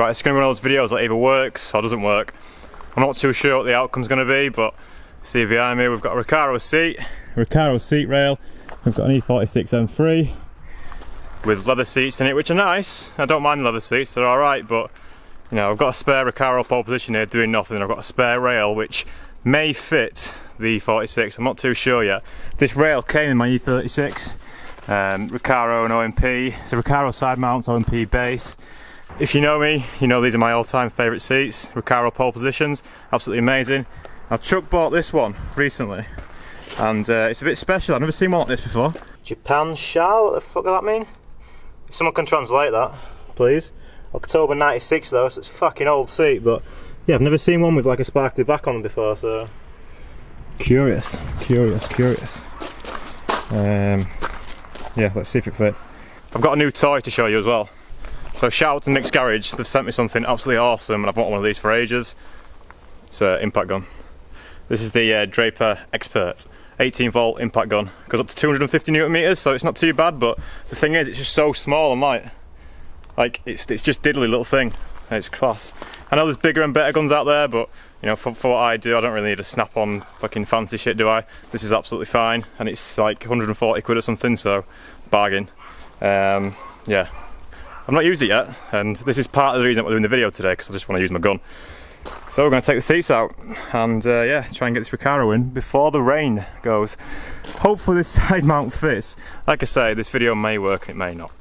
Right, it's going to be one of those videos that either works or doesn't work. I'm not too sure what the outcome's going to be, but see behind me we've got a Recaro seat rail. We've got an E46 M3 with leather seats in it, which are nice. I don't mind the leather seats, they're alright, but you know, I've got a spare Recaro Pole Position here doing nothing. I've got a spare rail which may fit the E46, I'm not too sure yet. This rail came in my E36, Recaro and OMP. It's a Recaro side mounts, OMP base. If you know me, you know these are my all-time favourite seats, Recaro Pole Positions, absolutely amazing. Now Chuck bought this one recently, and it's a bit special. I've never seen one like this before. Japan Shah, what the fuck does that mean? If someone can translate that, please. October 96 though, so it's a fucking old seat, but yeah, I've never seen one with like a sparkly back on them before, so curious. Yeah, let's see if it fits. I've got a new toy to show you as well. So shout out to Micks Garage, they've sent me something absolutely awesome and I've wanted one of these for ages. It's an impact gun. This is the Draper Expert 18 volt impact gun. Goes up to 250 Newton meters, so it's not too bad, but the thing is it's just so small and light. Like it's just diddly little thing. It's class. I know there's bigger and better guns out there, but you know, for what I do, I don't really need a snap-on fucking fancy shit, do I? This is absolutely fine, and it's like 140 quid or something, so bargain. Yeah. I've not used it yet, and this is part of the reason we're doing the video today, because I just want to use my gun. So we're going to take the seats out, and yeah, try and get this Recaro in before the rain goes. Hopefully this side mount fits. Like I say, this video may work and it may not.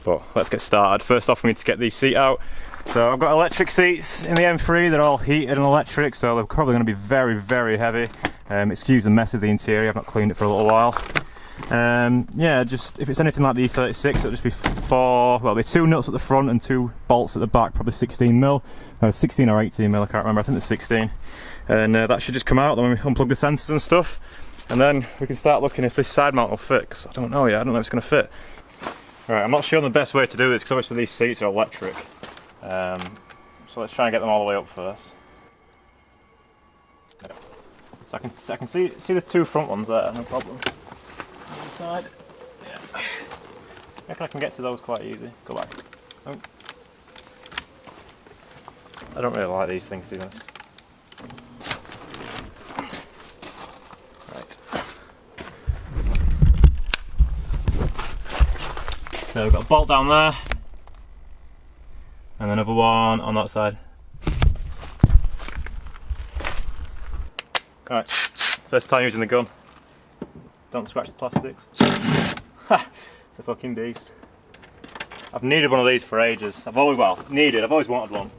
But let's get started. First off, we need to get these seats out. So I've got electric seats in the M3, they're all heated and electric, so they're probably going to be very, very heavy. Excuse the mess of the interior, I've not cleaned it for a little while. Yeah, just if it's anything like the E36, it'll just be it'll be 2 nuts at the front and 2 bolts at the back, probably 16mm, 16 or 18mm, I can't remember, I think it's 16. And that should just come out, then we unplug the sensors and stuff, and then we can start looking if this side mount will fit, 'cause I don't know yet, I don't know if it's going to fit. Right, I'm not sure on the best way to do this, because obviously these seats are electric. So let's try and get them all the way up first. So I can see the 2 front ones there, no problem. On the side, yeah. I reckon I can get to those quite easy. Go back. Oh. I don't really like these things, to be honest. Right. So we've got a bolt down there, and another one on that side. Alright, first time using the gun. Don't scratch the plastics. Ha! It's a fucking beast. I've needed one of these for ages. I've always wanted one.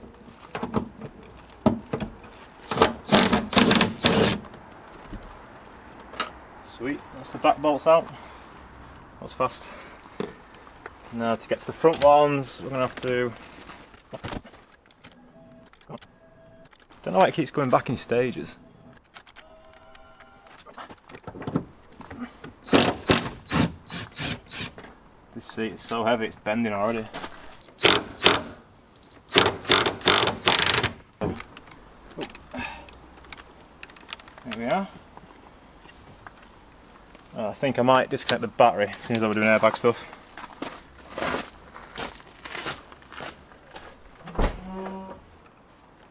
Sweet, that's the back bolts out. That was fast. Now to get to the front ones, we're going to have to... Don't know why it keeps going back in stages. This seat is so heavy, it's bending already. There we are. I think I might disconnect the battery as soon as we're doing airbag stuff.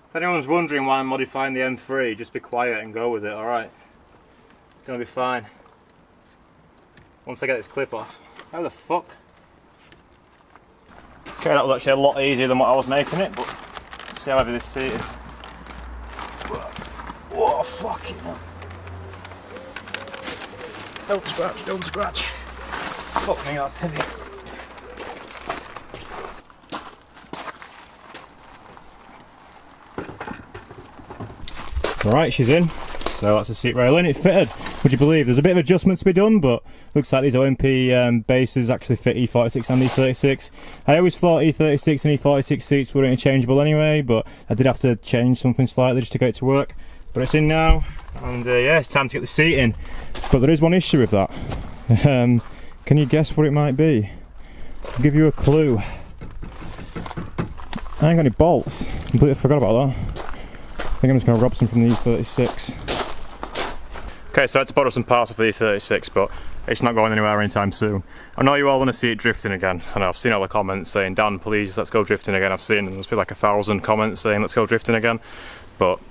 If anyone's wondering why I'm modifying the M3, just be quiet and go with it, alright? It's gonna be fine. Once I get this clip off. How the fuck? Okay, that was actually a lot easier than what I was making it, but let's see how heavy this seat is. Whoa, fucking hell. Don't scratch, don't scratch. Fuck me, that's heavy. Alright, she's in. So that's the seat rail in, it fitted. Would you believe? There's a bit of adjustment to be done, but looks like these OMP bases actually fit E46 and E36. I always thought E36 and E46 seats were interchangeable anyway, but I did have to change something slightly just to get it to work. But it's in now, and yeah, it's time to get the seat in. But there is one issue with that. Can you guess what it might be? I'll give you a clue. I ain't got any bolts. Completely forgot about that. I think I'm just going to rob some from the E36. Okay, so I had to borrow some parts of the E46, but it's not going anywhere anytime soon. I know you all want to see it drifting again, and I've seen all the comments saying, Dan, please, let's go drifting again. I've seen there's been like 1,000 comments saying, let's go drifting again, but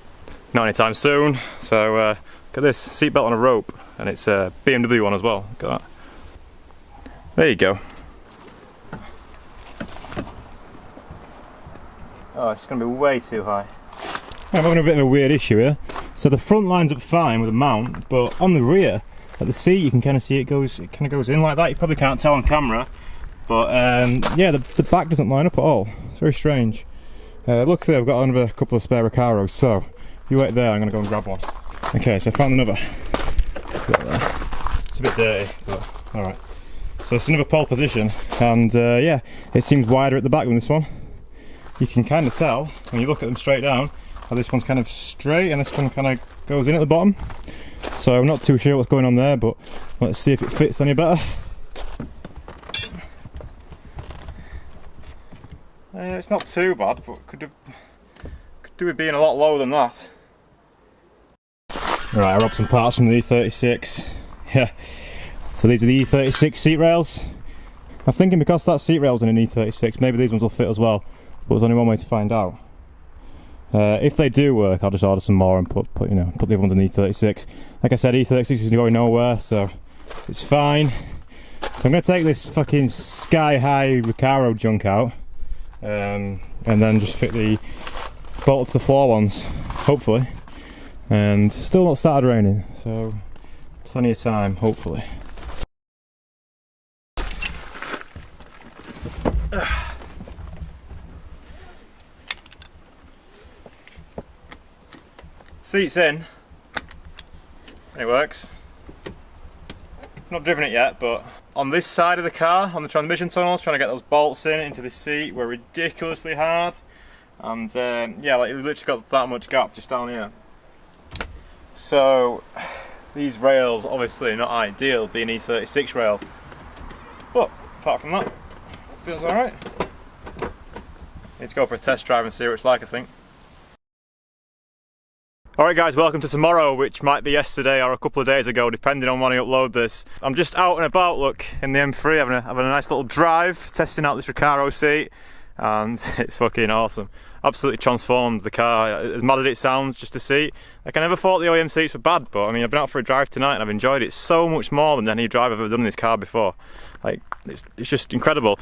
not anytime soon. So, look at this, seatbelt on a rope, and it's a BMW one as well. Look at that. There you go. Oh, it's going to be way too high. I'm having a bit of a weird issue here. So the front lines up fine with the mount, but on the rear, at the seat, you can kind of see it kind of goes in like that. You probably can't tell on camera, but yeah, the back doesn't line up at all. It's very strange. Luckily, I've got another couple of spare Recaros, so you wait there. I'm going to go and grab one. Okay, so I found another. It's a bit dirty, but all right. So it's another pole position, and yeah, it seems wider at the back than this one. You can kind of tell when you look at them straight down how this one's kind of straight and this one kind of goes in at the bottom. So I'm not too sure what's going on there, but let's see if it fits any better. It's not too bad, but could do with being a lot lower than that. Right, I robbed some parts from the E36. Yeah, so these are the E36 seat rails. I'm thinking because that seat rail's in an E36, maybe these ones will fit as well. But there's only one way to find out. If they do work, I'll just order some more and put the other ones in E36. Like I said, E36 is going nowhere, so it's fine. So I'm going to take this fucking sky-high Recaro junk out, and then just fit the bolt to the floor ones, hopefully. And still not started raining, so plenty of time, hopefully. Seat's in, and it works. Not driven it yet, but on this side of the car, on the transmission tunnels, trying to get those bolts into this seat were ridiculously hard. And yeah, like we've literally got that much gap just down here. So these rails obviously not ideal, being E36 rails. But apart from that, feels alright. Need to go for a test drive and see what it's like, I think. Alright guys, welcome to tomorrow, which might be yesterday or a couple of days ago, depending on when I upload this. I'm just out and about, look, in the M3, having a nice little drive, testing out this Recaro seat, and it's fucking awesome. Absolutely transformed the car, as mad as it sounds, just a seat. Like, I never thought the OEM seats were bad, but I mean, I've been out for a drive tonight and I've enjoyed it so much more than any drive I've ever done in this car before. Like, it's just incredible.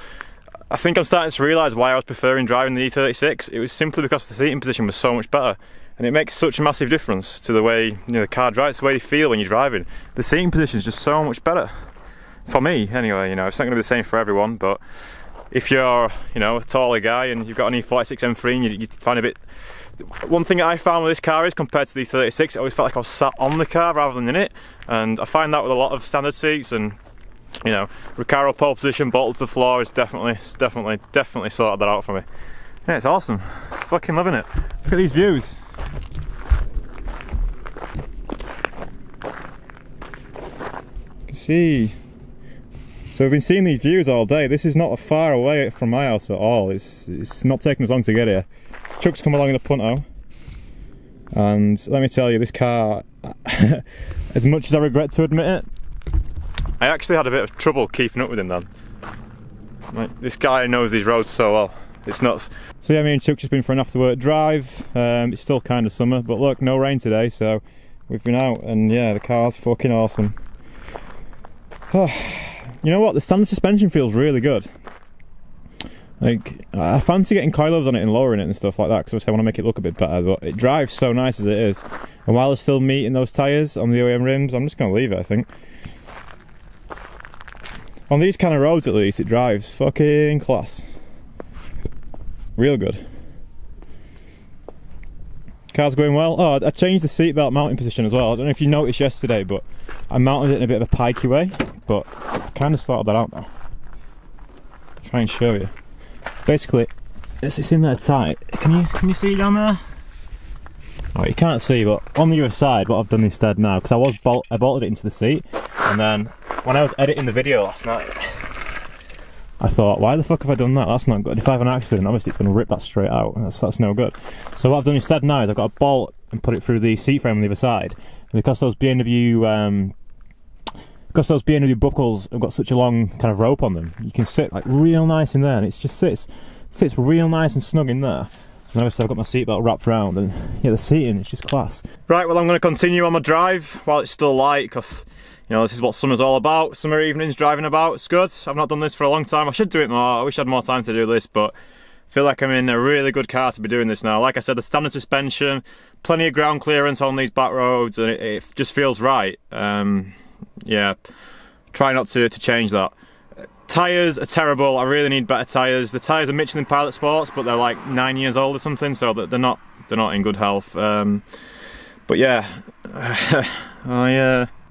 I think I'm starting to realise why I was preferring driving the E36. It was simply because the seating position was so much better. And it makes such a massive difference to the way the car drives, the way you feel when you're driving. The seating position is just so much better. For me, anyway, it's not going to be the same for everyone, but if you're, a taller guy and you've got an E46 M3 and you find a bit... One thing I found with this car is, compared to the E36, I always felt like I was sat on the car rather than in it. And I find that with a lot of standard seats, and, Recaro Pole Position, bolted to the floor is definitely sorted that out for me. Yeah, it's awesome. Fucking loving it. Look at these views. You can see. So we've been seeing these views all day. This is not far away from my house at all. It's not taking us long to get here. Chuck's come along in the Punto, and let me tell you, this car, as much as I regret to admit it, I actually had a bit of trouble keeping up with him then. Like, this guy knows these roads so well. It's nuts. So yeah, me and Chuck just been for an after work drive. It's still kind of summer, but look, no rain today, so we've been out, and yeah, the car's fucking awesome. You know what, the standard suspension feels really good. Like, I fancy getting coilovers on it and lowering it and stuff like that, because obviously I want to make it look a bit better, but it drives so nice as it is. And while there's still meat in those tyres on the OEM rims, I'm just going to leave it, I think. On these kind of roads at least, it drives fucking class. Real good. Car's going well. Oh, I changed the seatbelt mounting position as well. I don't know if you noticed yesterday, but I mounted it in a bit of a pikey way, but I kind of sorted that out now. I'll try and show you. Basically, it's in there tight. Can you see down there? Oh, you can't see, but on the other side, what I've done instead now, because I bolted it into the seat, and then when I was editing the video last night, I thought, why the fuck have I done that? That's not good. If I have an accident, obviously it's going to rip that straight out. That's no good. So what I've done instead now is I've got a bolt and put it through the seat frame on the other side, because those BMW buckles have got such a long kind of rope on them, you can sit like real nice in there, and it just sits real nice and snug in there. And obviously I've got my seatbelt wrapped around, and yeah, the seating is just class. Right, well I'm going to continue on my drive while it's still light, because you know, this is what summer's all about. Summer evenings driving about, it's good. I've not done this for a long time. I should do it more. I wish I had more time to do this, but I feel like I'm in a really good car to be doing this now. Like I said, the standard suspension, plenty of ground clearance on these back roads, and it just feels right. Yeah, try not to change that. Tyres are terrible. I really need better tyres. The tyres are Michelin Pilot Sports, but they're like 9 years old or something, so they're not in good health. But yeah,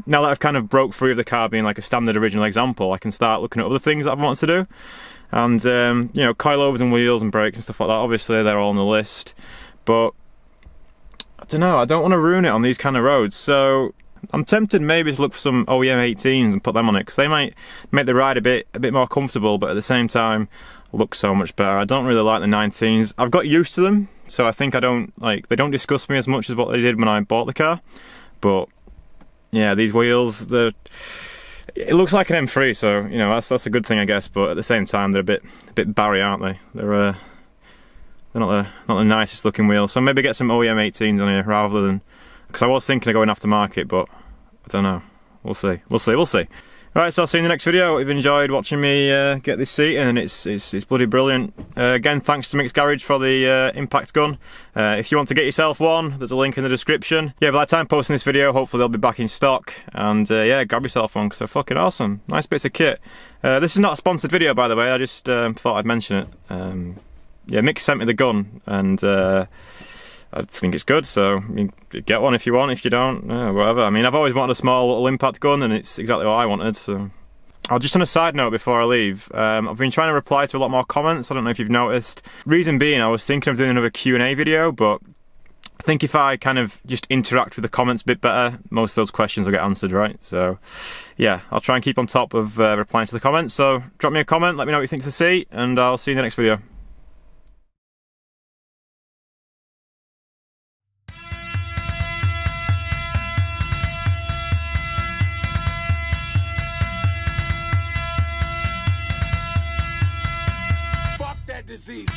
now that I've kind of broke free of the car being like a standard original example, I can start looking at other things that I've wanted to do. And you know, coilovers and wheels and brakes and stuff like that, obviously they're all on the list. But I don't know, I don't want to ruin it on these kind of roads, so I'm tempted maybe to look for some OEM 18s and put them on it, because they might make the ride a bit more comfortable, but at the same time look so much better. I don't really like the 19s. I've got used to them, so I think they don't disgust me as much as what they did when I bought the car. But yeah, these wheels, it looks like an M3, so you know, that's a good thing, I guess. But at the same time, they're a bit barry, aren't they? They're not the nicest looking wheels. So maybe get some OEM 18s on here rather than, because I was thinking of going aftermarket, but I don't know. We'll see. Right, so I'll see you in the next video. If you've enjoyed watching me get this seat, and it's bloody brilliant. Again, thanks to Micks Garage for the impact gun. If you want to get yourself one, there's a link in the description. Yeah, by the time posting this video, hopefully they'll be back in stock. And yeah, grab yourself one, because they're fucking awesome. Nice bits of kit. This is not a sponsored video, by the way. I just thought I'd mention it. Yeah, Micks sent me the gun, and I think it's good, so you get one if you want. If you don't, whatever. I mean, I've always wanted a small little impact gun, and it's exactly what I wanted, so. Oh, just on a side note before I leave, I've been trying to reply to a lot more comments. I don't know if you've noticed. Reason being, I was thinking of doing another Q&A video, but I think if I kind of just interact with the comments a bit better, most of those questions will get answered, right? So yeah, I'll try and keep on top of replying to the comments. So drop me a comment, let me know what you think of the seat, and I'll see you in the next video. Disease.